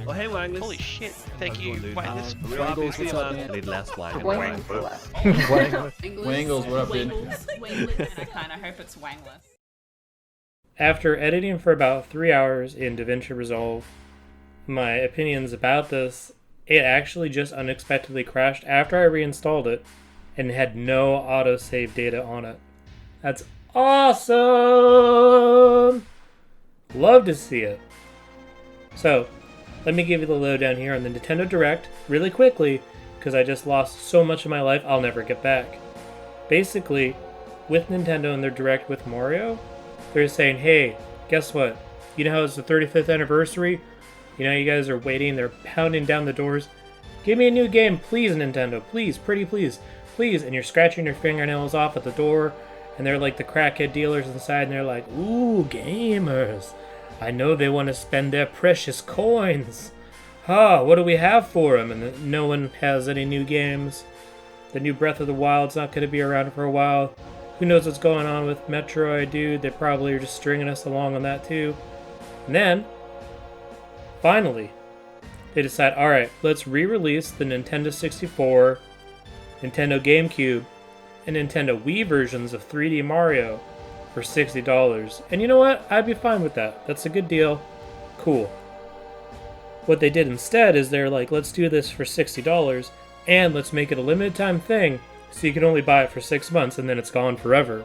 Oh, hey, Wangless. Holy shit. Thank you, dude? Wangless. Wangles, what's up, man? Need less Wangless. Wangles, what up, dude? Wangles, and I kind of hope it's Wangless. After editing for about 3 hours in DaVinci Resolve, my opinions about this, it actually just unexpectedly crashed after I reinstalled it and had no autosave data on it. That's awesome! Love to see it. So, let me give you the lowdown here on the Nintendo Direct really quickly, because I just lost so much of my life I'll never get back. Basically, with Nintendo and their Direct with Mario, they're saying, hey, guess what? You know how it's the 35th anniversary? You know, you guys are waiting, they're pounding down the doors. Give me a new game, please, Nintendo. Please, pretty please, please. And you're scratching your fingernails off at the door, and they're like the crackhead dealers inside, and they're like, ooh, gamers. I know they want to spend their precious coins. What do we have for them? And no one has any new games. The new Breath of the Wild's not going to be around for a while. Who knows what's going on with Metroid, dude? They probably are just stringing us along on that too. And then, finally, they decide, alright, let's re-release the Nintendo 64, Nintendo GameCube, and Nintendo Wii versions of 3D Mario for $60. And you know what? I'd be fine with that. That's a good deal. Cool. What they did instead is they're like, let's do this for $60, and let's make it a limited time thing, so you can only buy it for 6 months and then it's gone forever.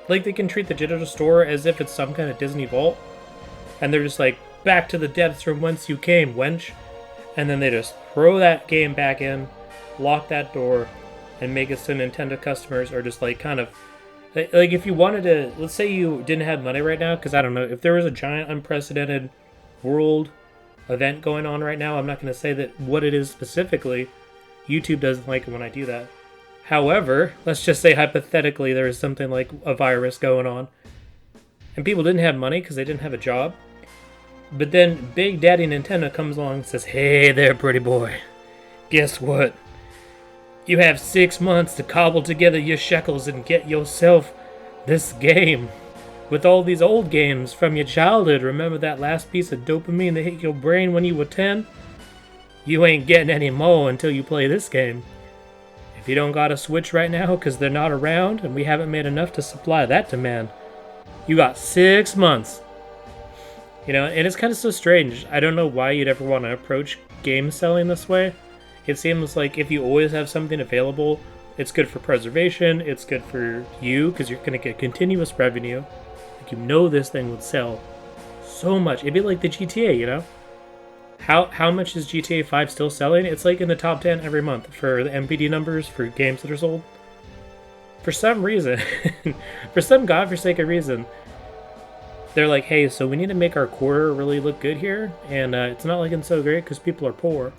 Like they can treat the digital store as if it's some kind of Disney vault, and they're just like, back to the depths from whence you came, wench. And then they just throw that game back in, lock that door, and make it so Nintendo customers are just like kind of, like if you wanted to, let's say you didn't have money right now, because I don't know, if there was a giant unprecedented world event going on right now, I'm not going to say that what it is specifically. YouTube doesn't like it when I do that. However, let's just say hypothetically there was something like a virus going on, and people didn't have money because they didn't have a job. But then Big Daddy Nintendo comes along and says, hey there, pretty boy. Guess what? You have 6 months to cobble together your shekels and get yourself this game. With all these old games from your childhood, remember that last piece of dopamine that hit your brain when you were 10? You ain't getting any more until you play this game. If you don't got a Switch right now because they're not around and we haven't made enough to supply that demand, you got 6 months. You know, and it's kind of so strange. I don't know why you'd ever want to approach game selling this way. It seems like if you always have something available, it's good for preservation, it's good for you, because you're going to get continuous revenue. Like, you know this thing would sell so much. It'd be like the GTA, you know? How much is GTA 5 still selling? It's like in the top 10 every month for the MPD numbers for games that are sold. For some reason, for some godforsaken reason, they're like, hey, so we need to make our quarter really look good here, and it's not looking so great because people are poor.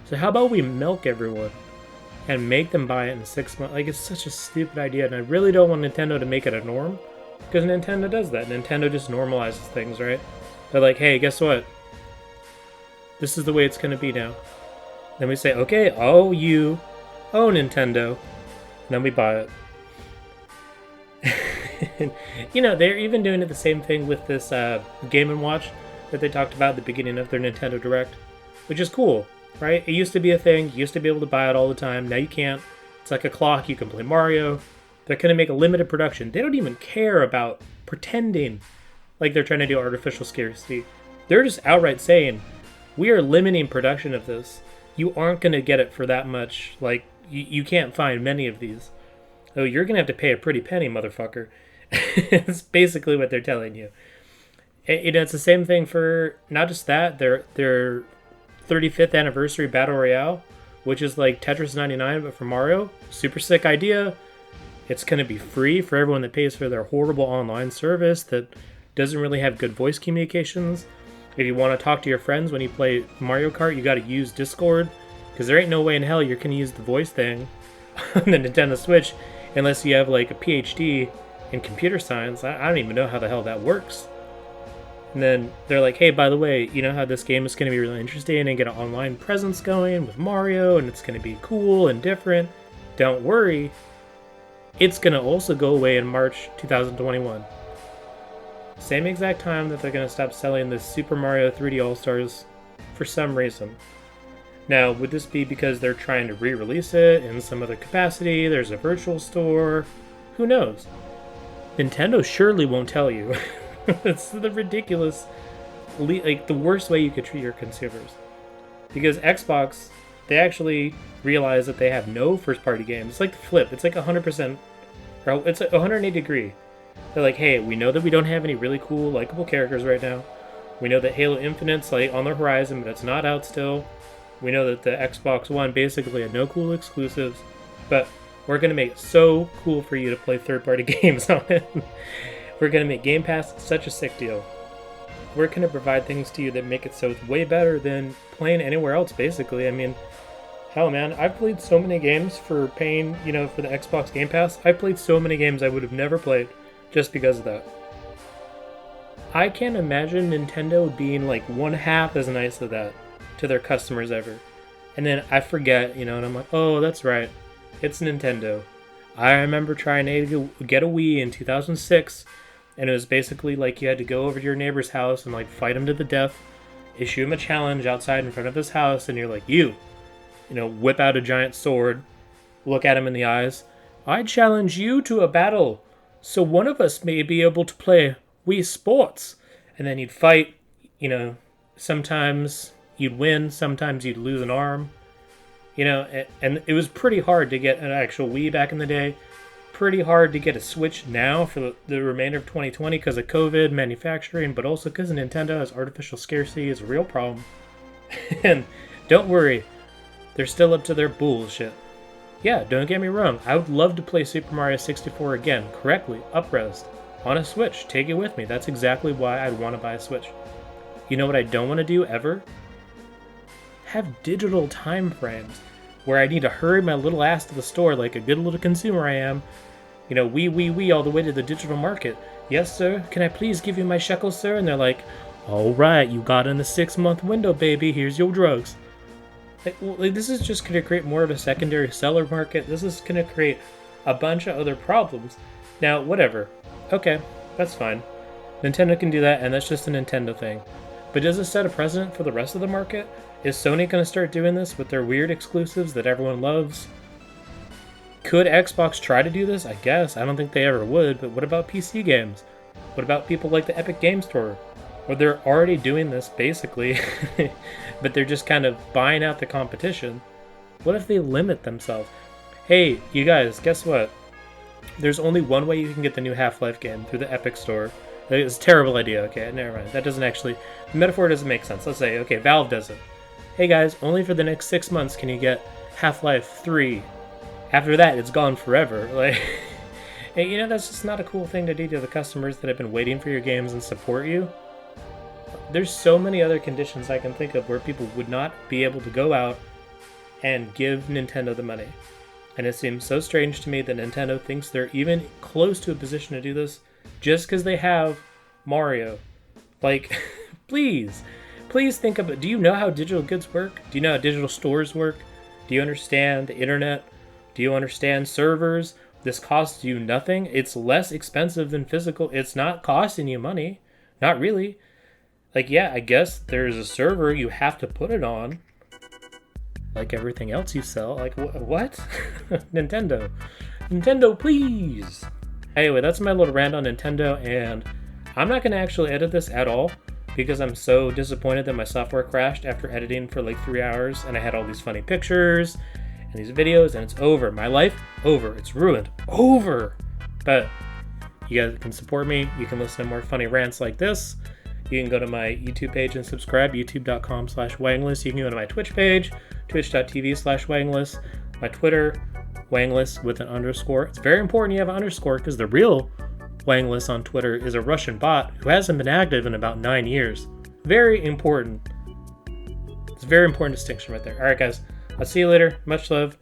So how about we milk everyone and make them buy it in 6 months? Like, it's such a stupid idea, and I really don't want Nintendo to make it a norm, because Nintendo does that. Nintendo just normalizes things, right? They're like, hey, guess what? This is the way it's going to be now. Then we say, okay, you, Nintendo, and then we buy it. You know, they're even doing it the same thing with this Game & Watch that they talked about at the beginning of their Nintendo Direct, which is cool, right? It used to be a thing. You used to be able to buy it all the time. Now you can't. It's like a clock. You can play Mario. They're going to make a limited production. They don't even care about pretending like they're trying to do artificial scarcity. They're just outright saying, we are limiting production of this. You aren't going to get it for that much. Like, you can't find many of these. Oh, you're going to have to pay a pretty penny, motherfucker. It's basically what they're telling you. You know, it's the same thing for not just that, their 35th anniversary Battle Royale, which is like Tetris 99, but for Mario. Super sick idea. It's going to be free for everyone that pays for their horrible online service that doesn't really have good voice communications. If you want to talk to your friends when you play Mario Kart, you got to use Discord, because there ain't no way in hell you're going to use the voice thing on the Nintendo Switch unless you have like a PhD in computer science. I don't even know how the hell that works. And then they're like, hey, by the way, you know how this game is going to be really interesting and get an online presence going with Mario, and it's going to be cool and different. Don't worry. It's going to also go away in March 2021. Same exact time that they're going to stop selling this Super Mario 3D All-Stars for some reason. Now, would this be because they're trying to re-release it in some other capacity? There's a virtual store? Who knows? Nintendo surely won't tell you. It's the ridiculous, like the worst way you could treat your consumers. Because Xbox, they actually realize that they have no first-party games. It's like the flip. It's like 100%, or it's 180 degree. They're like, hey, we know that we don't have any really cool, likable characters right now. We know that Halo Infinite's like on the horizon, but it's not out still. We know that the Xbox One basically had no cool exclusives, but we're going to make it so cool for you to play third-party games on it. We're going to make Game Pass such a sick deal. We're going to provide things to you that make it so it's way better than playing anywhere else, basically. I mean, hell, man, I've played so many games for paying, for the Xbox Game Pass. I've played so many games I would have never played just because of that. I can't imagine Nintendo being like one half as nice as that to their customers ever. And then I forget, and I'm like, oh, that's right. It's Nintendo. I remember trying to get a Wii in 2006, and it was basically like you had to go over to your neighbor's house and like fight him to the death, issue him a challenge outside in front of his house, and you're like, whip out a giant sword, look at him in the eyes. I challenge you to a battle, so one of us may be able to play Wii Sports. And then you'd fight, sometimes you'd win, sometimes you'd lose an arm. And it was pretty hard to get an actual Wii back in the day. Pretty hard to get a Switch now for the remainder of 2020 because of COVID, manufacturing, but also because Nintendo has artificial scarcity is a real problem. And don't worry, they're still up to their bullshit. Yeah, don't get me wrong, I would love to play Super Mario 64 again, correctly, up-resed, on a Switch. Take it with me. That's exactly why I'd want to buy a Switch. You know what I don't want to do ever? Have digital time frames where I need to hurry my little ass to the store like a good little consumer I am. We all the way to the digital market. Yes, sir. Can I please give you my shekels, sir? And they're like, all right, you got in the 6-month window, baby. Here's your drugs. This is just going to create more of a secondary seller market. This is going to create a bunch of other problems. Now, whatever. Okay, that's fine. Nintendo can do that, and that's just a Nintendo thing. But does it set a precedent for the rest of the market? Is Sony going to start doing this with their weird exclusives that everyone loves? Could Xbox try to do this? I guess. I don't think they ever would, but what about PC games? What about people like the Epic Game Store? Where they're already doing this, basically, but they're just kind of buying out the competition. What if they limit themselves? Hey, you guys, guess what? There's only one way you can get the new Half-Life game, through the Epic Store. It's a terrible idea. Okay, never mind. That doesn't actually... The metaphor doesn't make sense. Let's say, okay, Valve does it. Hey guys, only for the next 6 months can you get Half-Life 3. After that, it's gone forever. Hey, that's just not a cool thing to do to the customers that have been waiting for your games and support you. There's so many other conditions I can think of where people would not be able to go out and give Nintendo the money. And it seems so strange to me that Nintendo thinks they're even close to a position to do this just because they have Mario. Please think about, do you know how digital goods work? Do you know how digital stores work? Do you understand the internet? Do you understand servers? This costs you nothing. It's less expensive than physical. It's not costing you money. Not really. Yeah, I guess there's a server you have to put it on. Like everything else you sell. What? Nintendo. Nintendo, please! Anyway, that's my little rant on Nintendo, and I'm not going to actually edit this at all because I'm so disappointed that my software crashed after editing for 3 hours, and I had all these funny pictures and these videos, and it's over. My life, over. It's ruined. Over! But you guys can support me. You can listen to more funny rants like this. You can go to my YouTube page and subscribe, youtube.com/Wangless. You can go to my Twitch page, twitch.tv/Wangless. My Twitter, Wangless with an underscore. It's very important you have an underscore because the real Wangless on Twitter is a Russian bot who hasn't been active in about 9 years. Very important. It's a very important distinction right there. Alright guys, I'll see you later. Much love.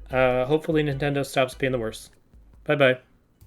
Hopefully Nintendo stops being the worst. Bye bye.